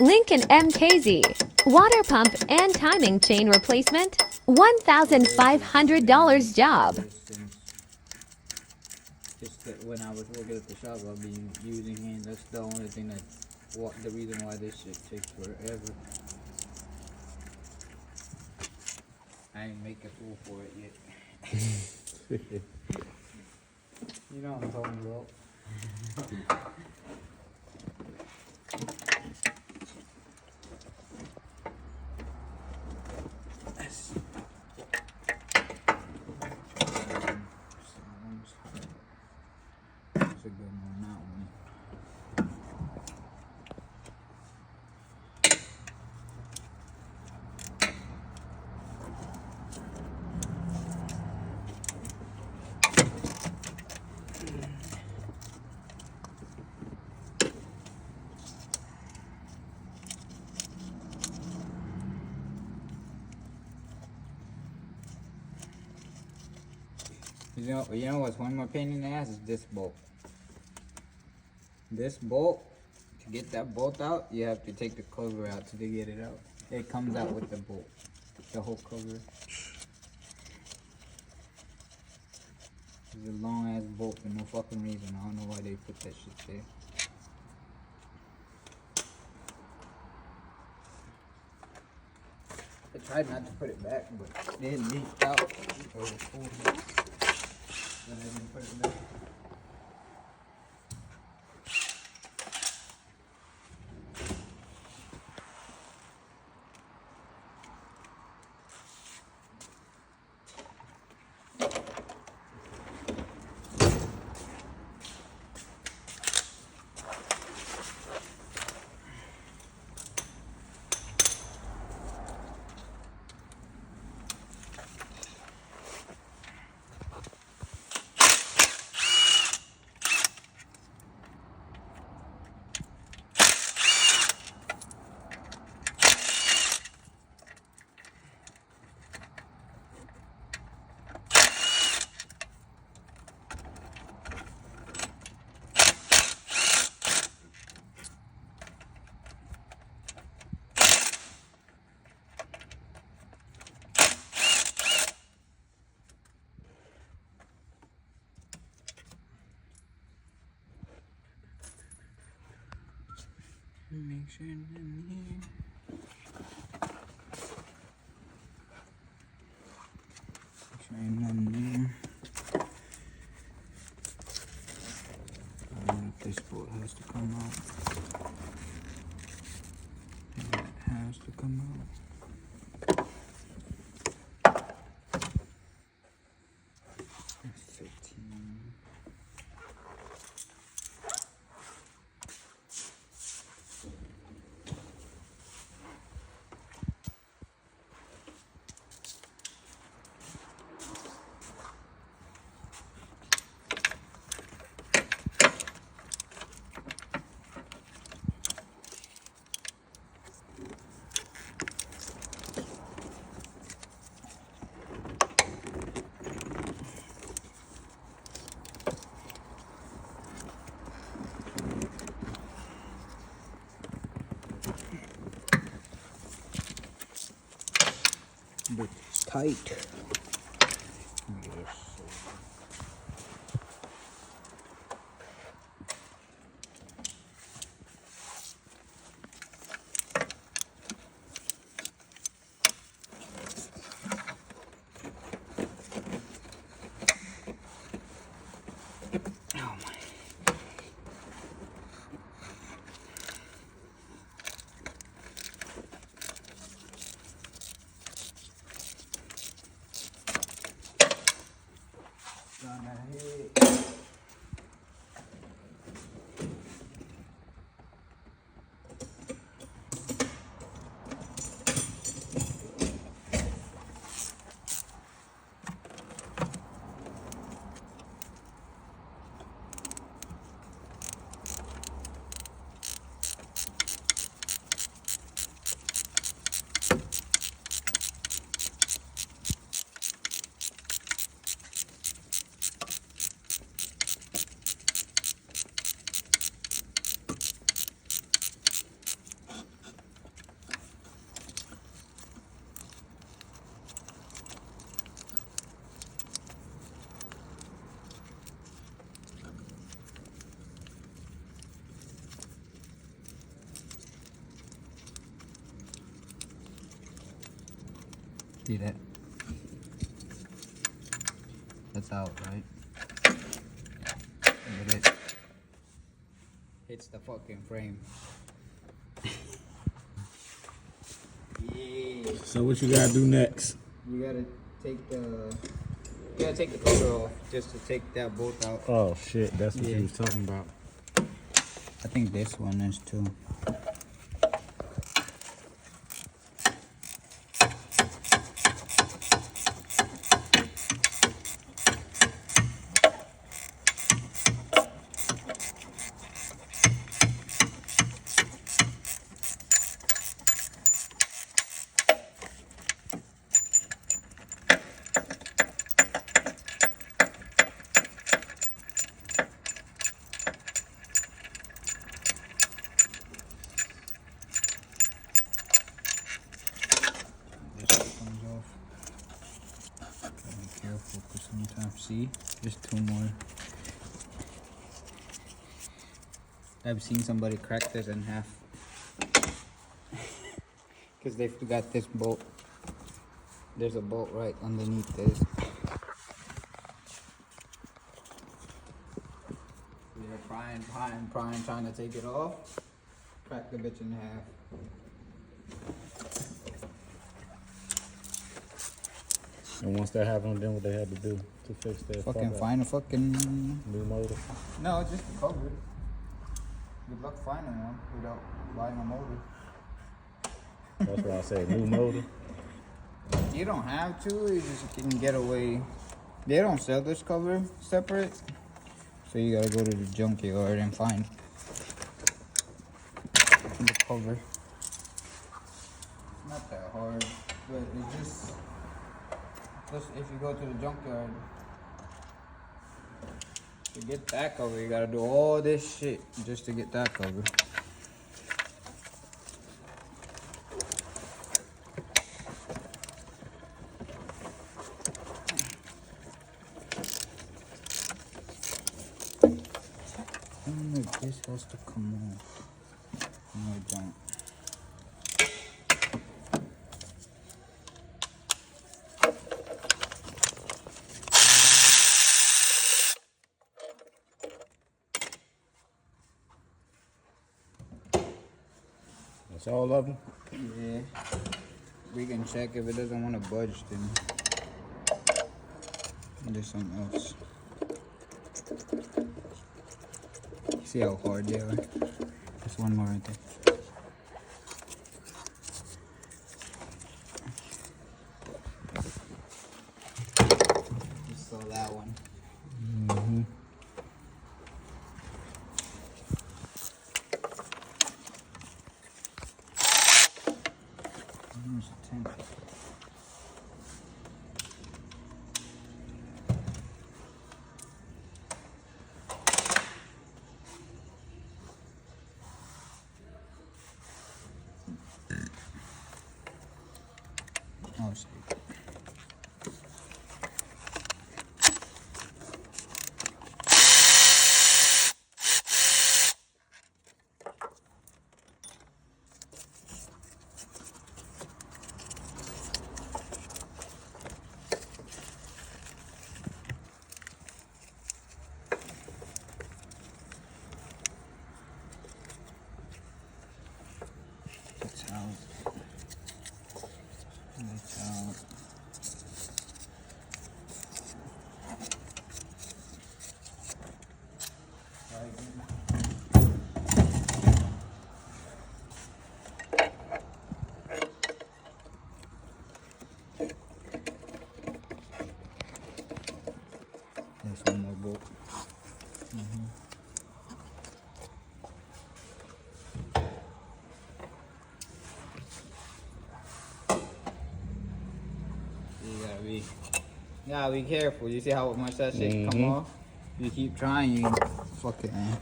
Lincoln MKZ. Water pump and timing chain replacement. $1,500 job. Just that when I was working at the shop, I'll be using hands. That's the only thing the reason why this shit takes forever. I ain't make a tool for it yet. You know what I'm talking about. That's a good one, that one. You know what's one more pain in the ass is this bolt. This bolt, to get that bolt out, you have to take the cover out to get it out. It comes out with the bolt, the whole cover. It's a long ass bolt for no fucking reason. I don't know why they put that shit there. I tried not to put it back, but it leaked out. Then I didn't put it back. Make sure nothing here. Make sure ain't nothing there. I don't know if this bolt has to come out. It has to come out. That's 15. But it's tight. Yes. Oh my. See that? That's out, right? But it hits the fucking frame. Yeah. So what you gotta do next? You gotta take the cover off just to take that bolt out. Oh shit, that's what Yeah. you was talking about. I think this one is too. Careful, because sometimes, see, there's two more. I've seen somebody crack this in half because they forgot this bolt. There's a bolt right underneath this. They're prying, trying to take it off. Crack the bitch in half. And once that happened, then what they had to do to fix that? Fucking find a fucking new motor. no, just the cover. Good luck finding one without buying a motor. That's why I say new motor. You don't have to. You just can get away. They don't sell this cover separate, so you gotta go to the junkyard and find the cover. Not that hard, but it's just if you go to the junkyard to get that cover, you gotta do all this shit just to get that cover. I wonder if this has to come off. No, it don't. That's all of them. Yeah. We can check if it doesn't want to budge, then there's something else. See how hard they are? There's one more right there. Just saw that one. Mm-hmm. There's a tank. Oh, shit. It's out. It's out. There's one more bolt. You gotta be careful. You see how much that shit come off? You keep trying, you fuck it, man.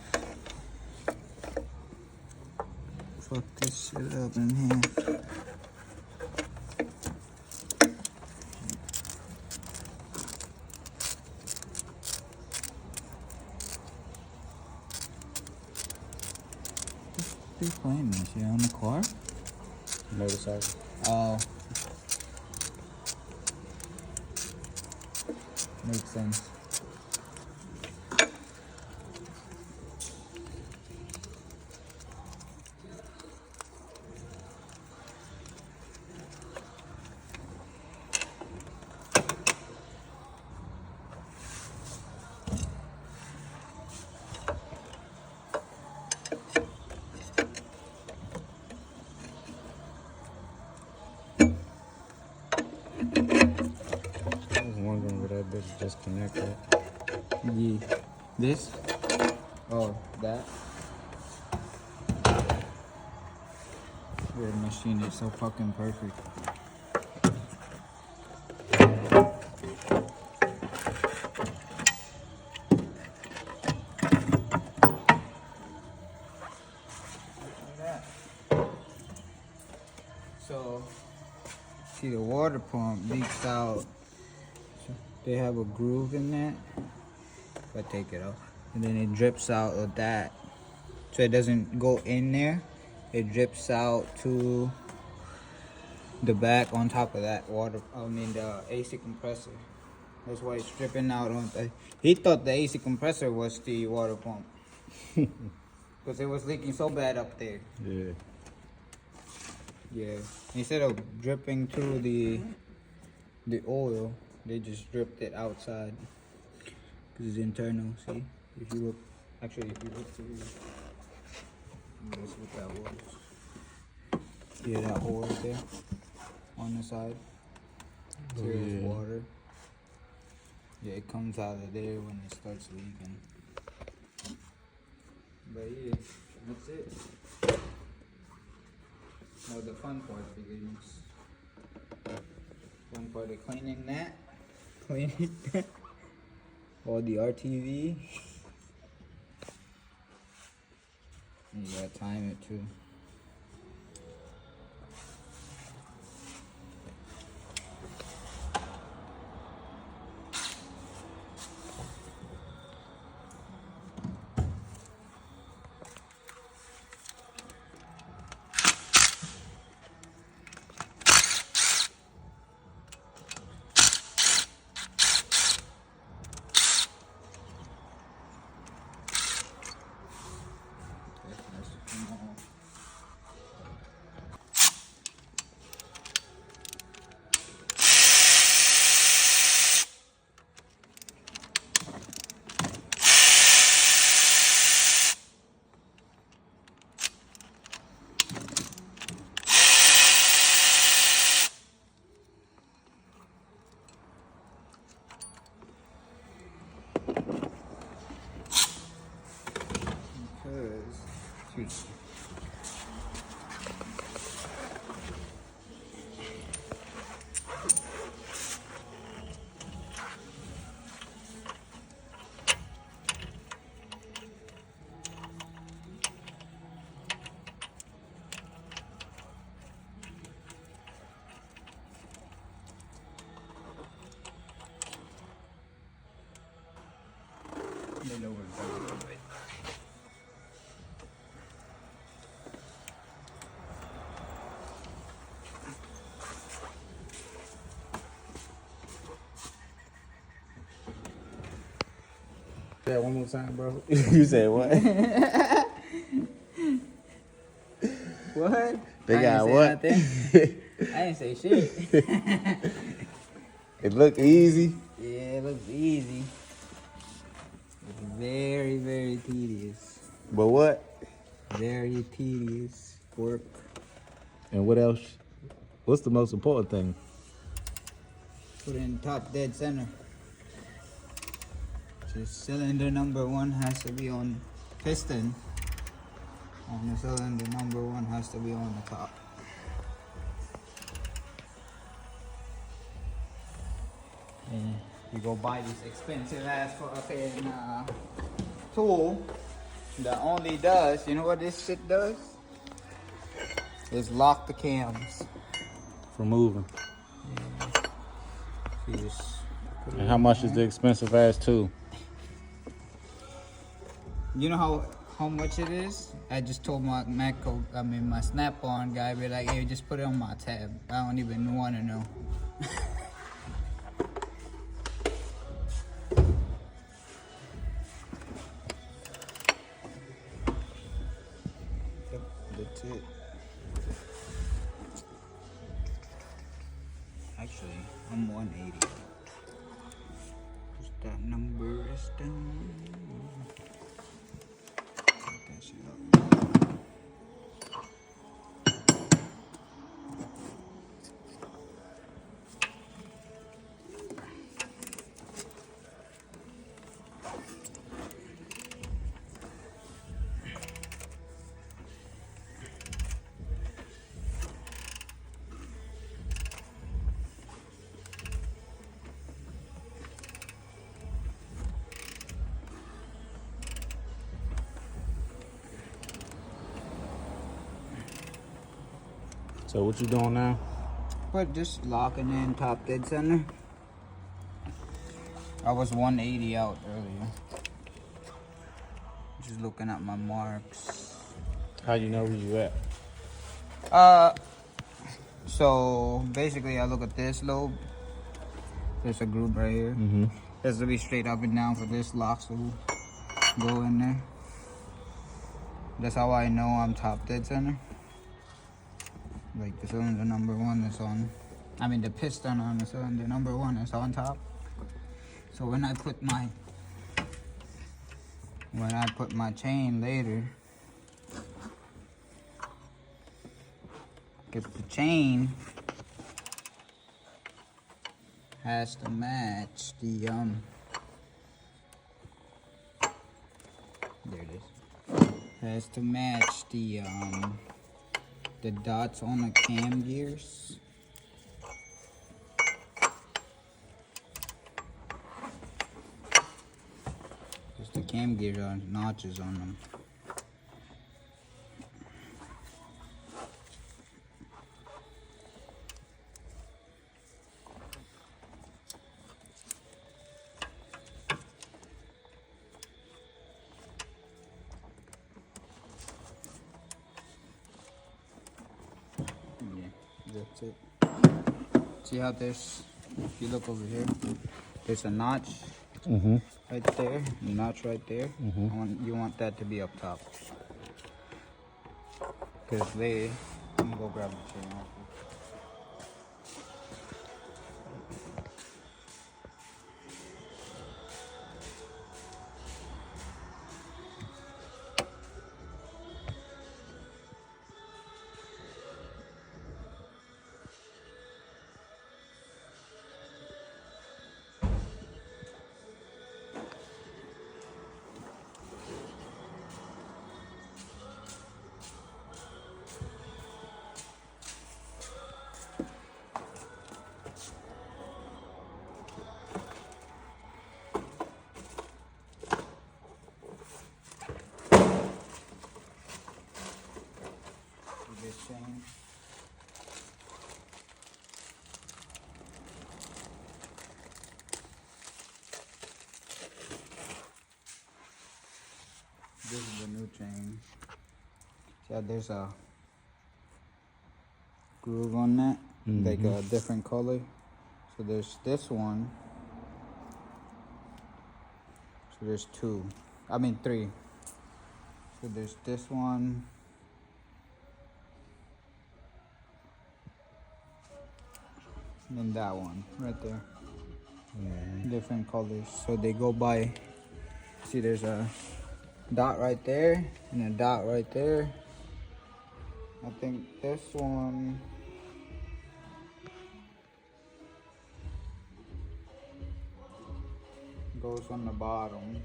Fuck this shit up in here. Who's playing this? You on the car? Motorcycle. Oh. Makes sense. I was wondering where that bitch just connected. Yeah. This? Oh, that? Your machine is so fucking perfect. So, see the water pump leaks out. They have a groove in that. If I take it off, and then it drips out of that. So it doesn't go in there. It drips out to the back on top of that water. I mean the AC compressor. That's why it's dripping out on. He thought the AC compressor was the water pump because it was leaking so bad up there. Yeah. Yeah. Instead of dripping through the oil, they just dripped it outside because it's internal. See, if you look, actually, if you look through, that's what that was. Yeah, that hole right there on the side. Oh, There's yeah. water. Yeah, it comes out of there when it starts leaking. But yeah, that's it. Now the fun part begins. Fun part of cleaning that. Cleaning that. All the RTV. And you gotta time it too. Because they know what's going on. Say that one more time, bro. You said what? What? They I got ain't say what? nothing. I didn't say shit. It look easy. Yeah, it looks easy. It's very, very tedious. But what? Very tedious work. And what else? What's the most important thing? Put in top dead center. Just cylinder number 1 has to be on piston. On the cylinder number 1 has to be on the top. And you go buy this expensive ass fucking tool that only does, you know what this shit does? Is lock the cams. For moving. You just put it And how in much there. is the expensive ass tool? You know how much it is? I just told my my Snap-on guy, be like, hey, just put it on my tab. I don't even want to know. I'm 180. Push that number is down. Put that shit up. So what you doing now? But just locking in top dead center. I was 180 out earlier. Just looking at my marks. How you know where you at? So basically I look at this lobe. There's a groove right here. Mm-hmm. It has to be straight up and down for this lock to go in there. That's how I know I'm top dead center. Like the cylinder number 1 is on, I mean the piston on the cylinder number 1 is on top. So when I put my chain later, if the chain has to match the there it is. Has to match the dots on the cam gears. Just the cam gears are notches on them. Yeah, that's it. See how there's, if you look over here, there's a notch right there, a notch right there. You want that to be up top. Because I'm gonna go grab the chain off. This chain. This is the new chain. See how there's a groove on that, like a different color. So there's this one. So there's 2. I mean 3. So there's this one. And then that one right there. Different colors. So they go by, see there's a dot right there and a dot right there. I think this one goes on the bottom.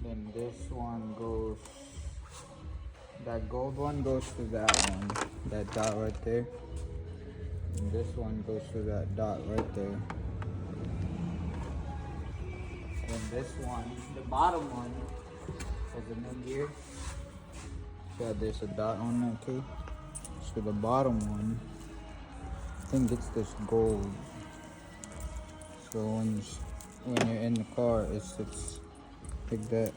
Then this one goes, that gold one goes to that one, that dot right there. And this one goes to that dot right there. And this one, the bottom one, has a new gear. So there's a dot on there too. So the bottom one, I think it's this gold. So when you're in the car, it sits like that.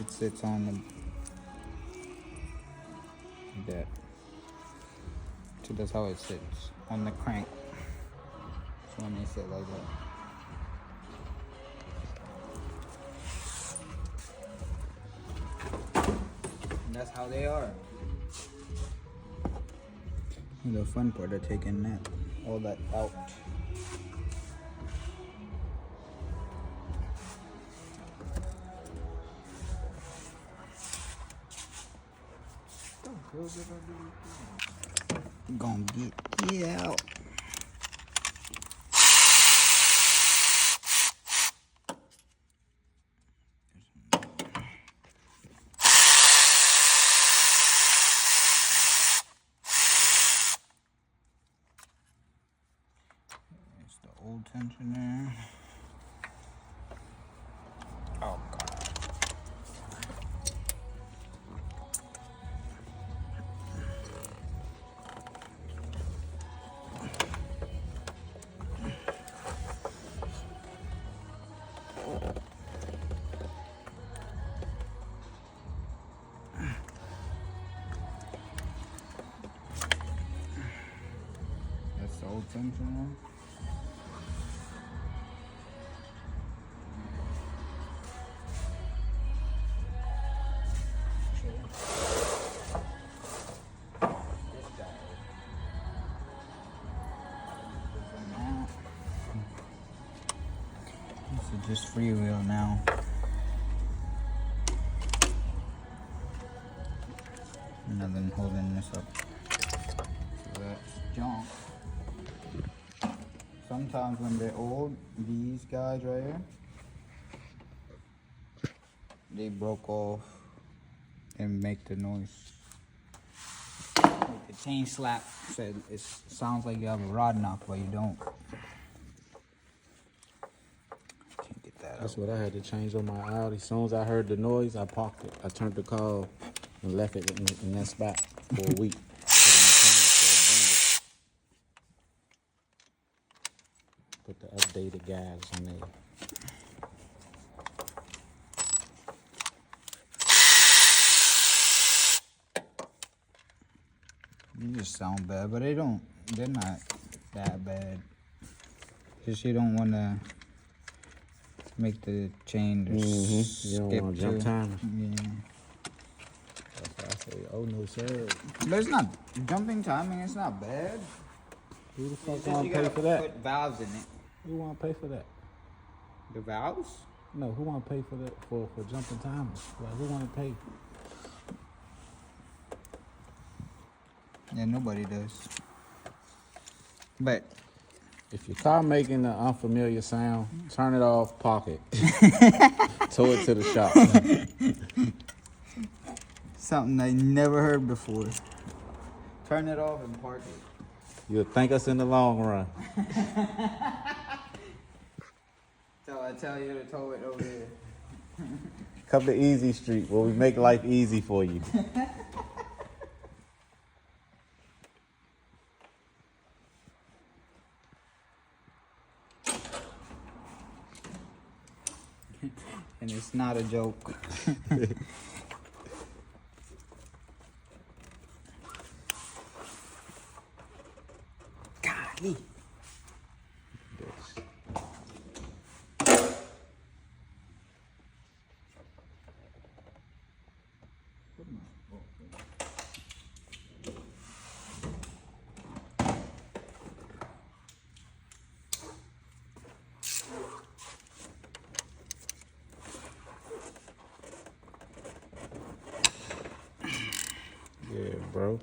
It sits on that. So that's how it sits on the crank. So when they sit like that. And that's how they are. The fun part of taking that, all that out. Gonna get it out. It's the old tensioner. Oh god. That's the old tensioner. This is just freewheel now. Nothing holding this up. So that's junk. Sometimes when they're old, these guys right here, they broke off and make the noise. Like the chain slap said, it sounds like you have a rod knock, but you don't. Can't get that That's out. what I had to change on my Audi. As soon as I heard the noise, I parked it. I turned the car and left it in that spot for a week. So the mechanic said, bring it. Put the updated guides on there. You just sound bad, but they're not that bad. Just you don't want to make the chain just You don't skip want to jump too. timing. Yeah. That's why I say, oh no, sir. But it's not jumping timing. It's not bad. Who the It's fuck just want you to pay gotta for that? put valves in it. Who want to pay for that? The valves? No, who want to pay for that for jumping timers? Like, who want to pay? Yeah, nobody does. But If your car making an unfamiliar sound, turn it off, park it. Tow it to the shop. something I never heard before. Turn it off and park it. You'll thank us in the long run. So I tell you to tow it over here. Come to Easy Street where we make life easy for you. And it's not a joke. Golly. Yeah, bro.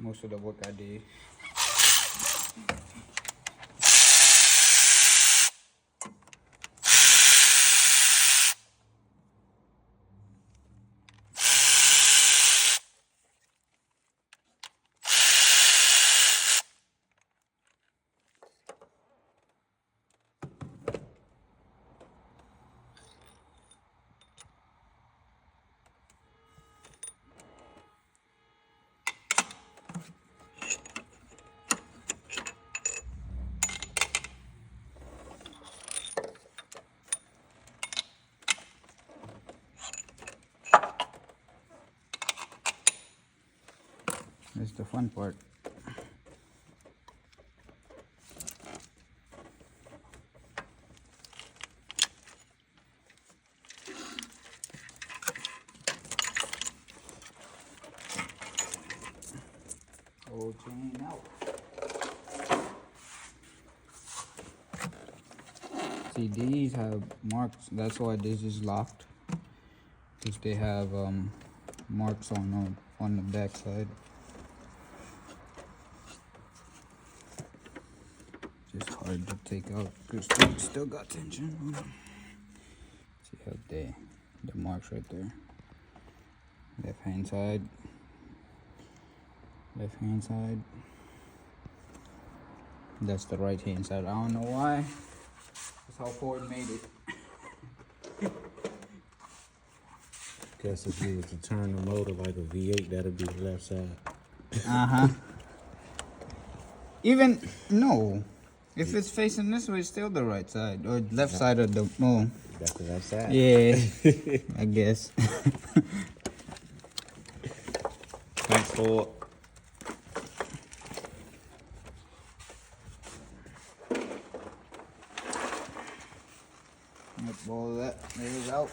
most of the work I did. That's the fun part. Whole chain out. See, these have marks. That's why this is locked. Because they have marks on the back side. Just hard to take out because they still got tension. See how the marks right there. Left hand side. Left hand side. That's the right hand side. I don't know why. That's how Ford made it. Guess if you was to turn the motor like a V8, that'd be the left side. Uh-huh. Even, no. If it's facing this way, it's still the right side. Or left side of the, oh. That's the left side. Yeah, I guess. Thanks, Ford. Let's roll that. There it out.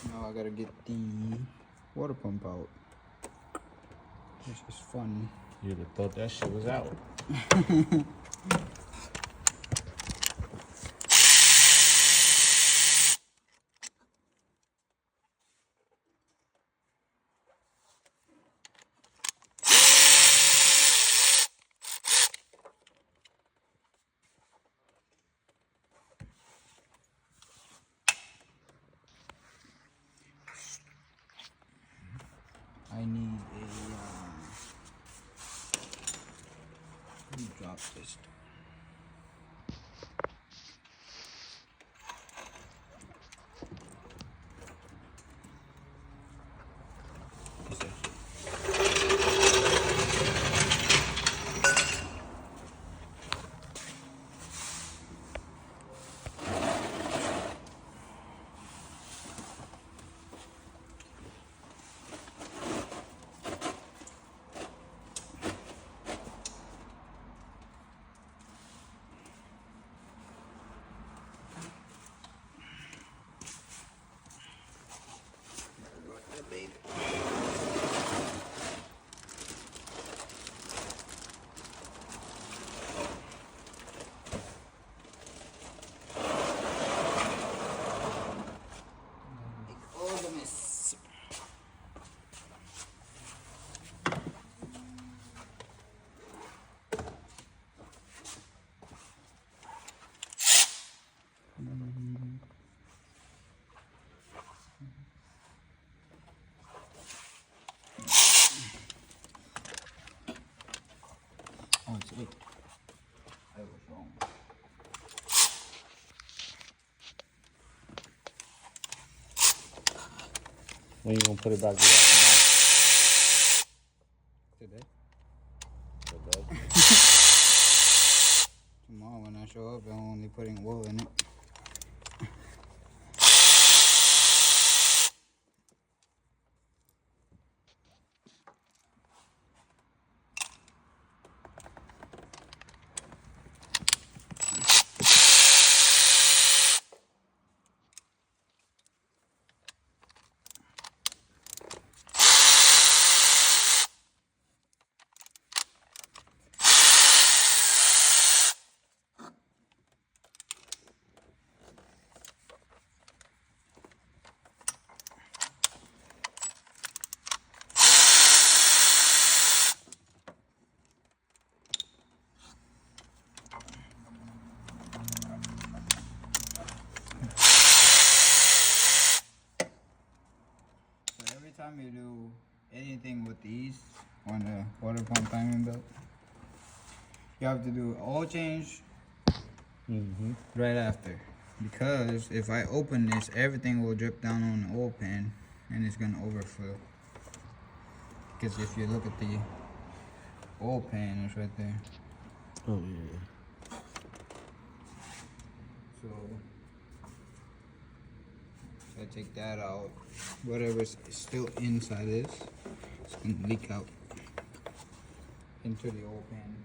Now I gotta get the water pump out. This is fun. You'd have thought that shit was out. I need a, let me drop this. Oh, it's it. I was wrong. When you gonna put it back together? Today? Today? Tomorrow when I show up, I'm only putting wool in it. Anytime you do anything with these on the water pump timing belt, you have to do oil change right after. Because if I open this, everything will drip down on the oil pan and it's gonna overflow. Because if you look at the oil pan, it's right there. Oh yeah. So I take that out. Whatever's still inside this, it's gonna leak out into the oil pan.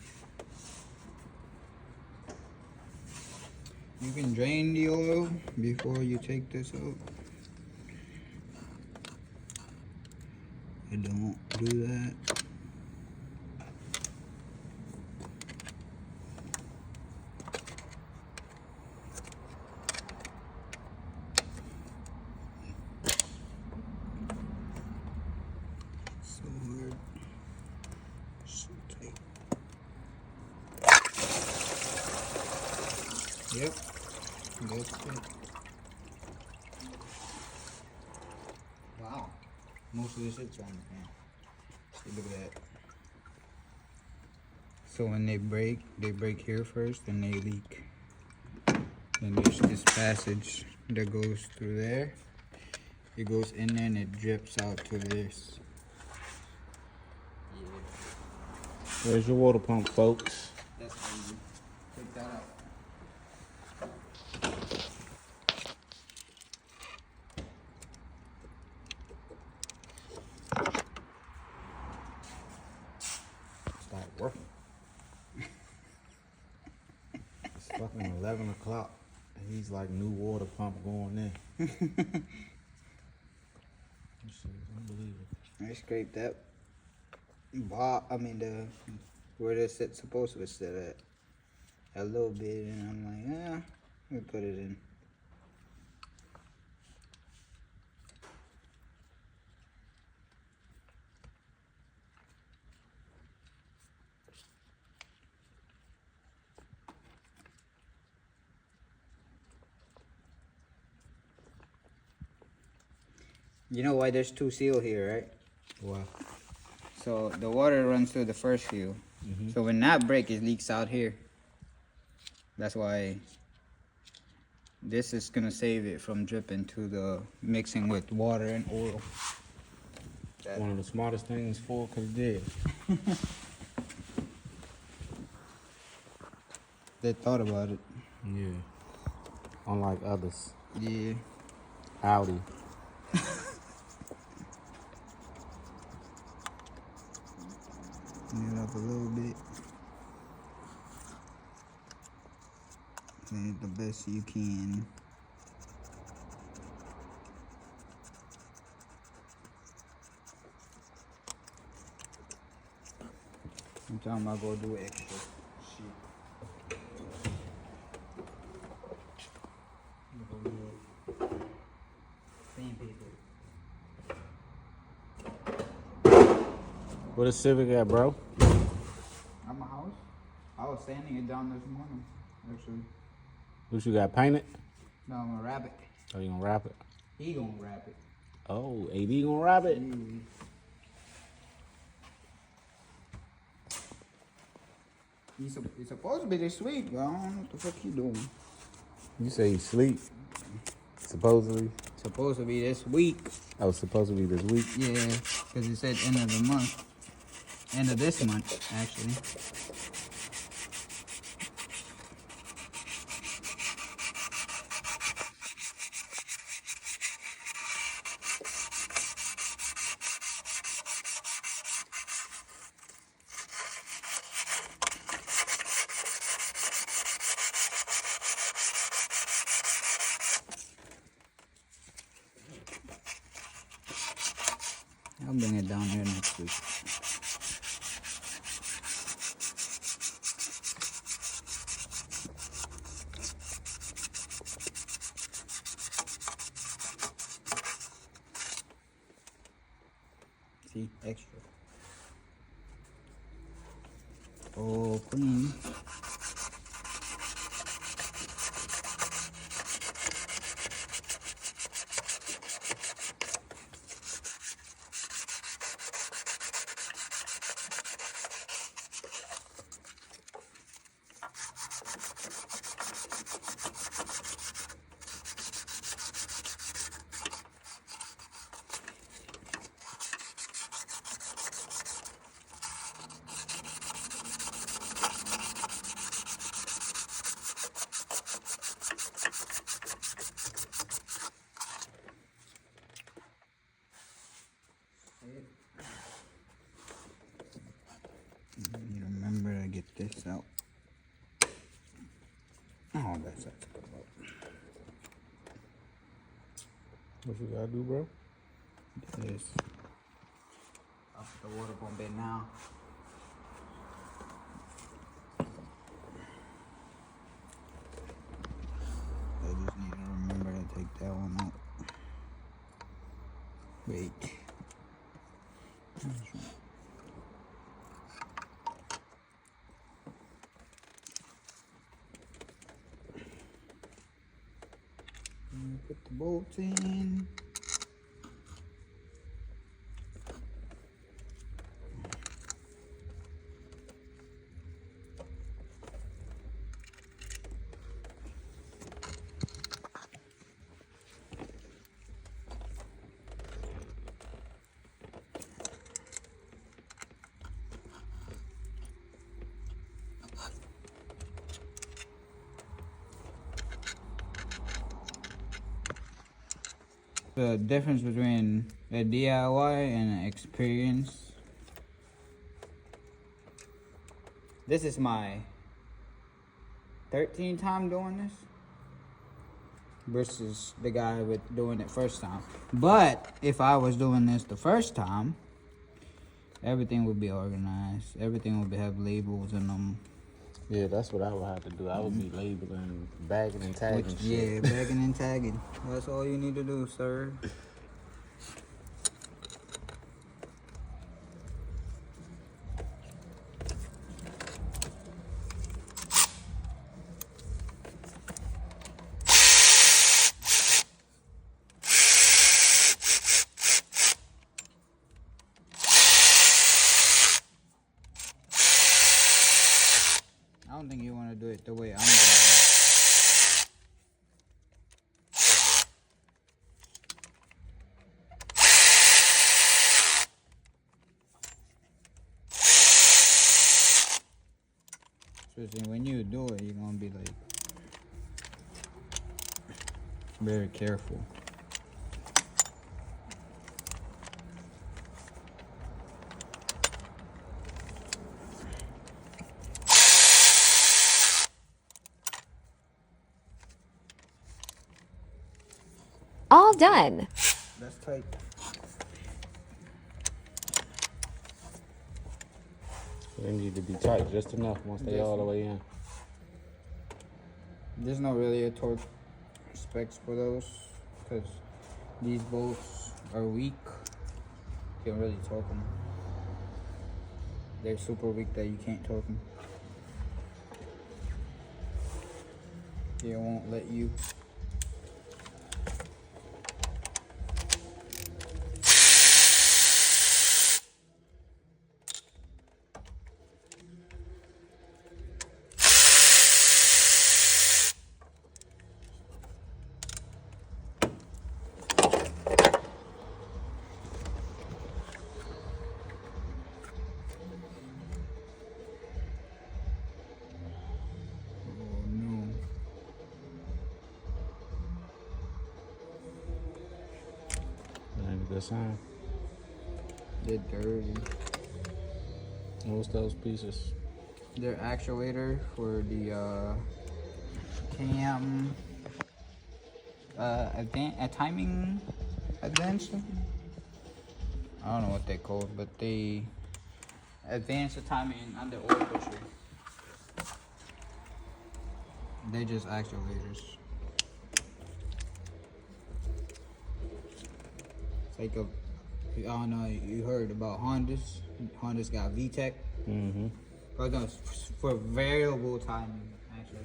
You can drain the oil before you take this out. I don't do that. So hard. So tight. Yep. That's it. Wow. Most of this shit's on the pan. See, look at that. So when they break here first, then they leak. Then there's this passage that goes through there. It goes in there and it drips out to this. There's your water pump, folks. That's how you take that out. Start working. It's fucking 11 o'clock. And he's like, new water pump going in. This shit is unbelievable. I scraped that where this it's supposed to sit at a little bit, and I'm like, yeah, let me put it in. You know why there's two seals here, right? Wow. So the water runs through the first seal. So when that breaks, it leaks out here. That's why this is gonna save it from dripping to the mixing with water and oil. One of the smartest things Ford could have did. They thought about it. Yeah. Unlike others. Yeah. Audi. Clean it up a little bit. Clean it the best you can. Sometimes I go do extra shit. Sandpaper. What is Civic at, bro? At my house. I was sanding it down this morning, actually. What you got, painted? No, I'm gonna wrap it. Oh, you gonna wrap it? He gonna wrap it. Oh, AD gonna wrap it? He's supposed to be this week, but I don't know what the fuck he doing. You say he sleep? Supposedly? Supposed to be this week. Oh, supposed to be this week? Yeah, because it said end of the month. End of this month, actually. I'll bring it down here next week. See, extra. All clean. What you gotta do, bro? This. I'll put the water pump in now. I just need to remember to take that one out. Wait. Put the bolts in. The difference between a DIY and an experience. This is my 13th time doing this versus the guy with doing it first time. But if I was doing this the first time, everything would be organized. Everything would have labels in them. Yeah, that's what I would have to do. I would be labeling, bagging, and tagging shit. Yeah, bagging and tagging. That's all you need to do, sir. I don't think you want to do it the way I'm doing it. Especially when you do it, you're going to be like very careful. All done. That's tight. They need to be tight just enough once they all the way in. There's not really a torque specs for those because these bolts are weak. You can't really torque them. They're super weak that you can't torque them. It won't let you. Good sign. They're dirty. What's those pieces? They're actuator for the cam a timing advance. I don't know what they called, but they advance the timing on the oil pusher. They're just actuators. Like a, I don't know, you heard about Hondas. Honda's got VTEC. Mm-hmm. But no, for variable timing, actually.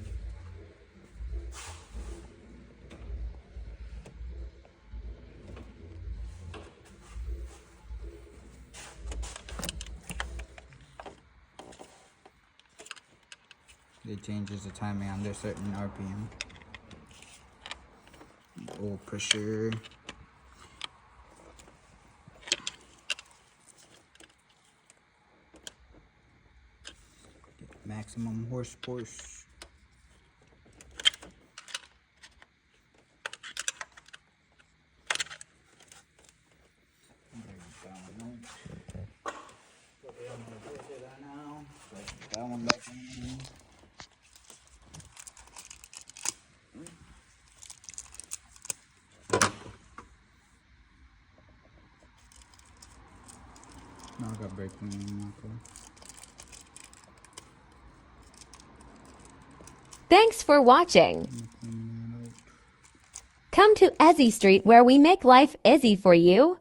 It changes the timing under certain RPM. Oil pressure. Maximum horse force. That one back in. Now I got brake cleaner in my car. Thanks for watching. Clean that out. Come to Ezzy Street where we make life easy for you.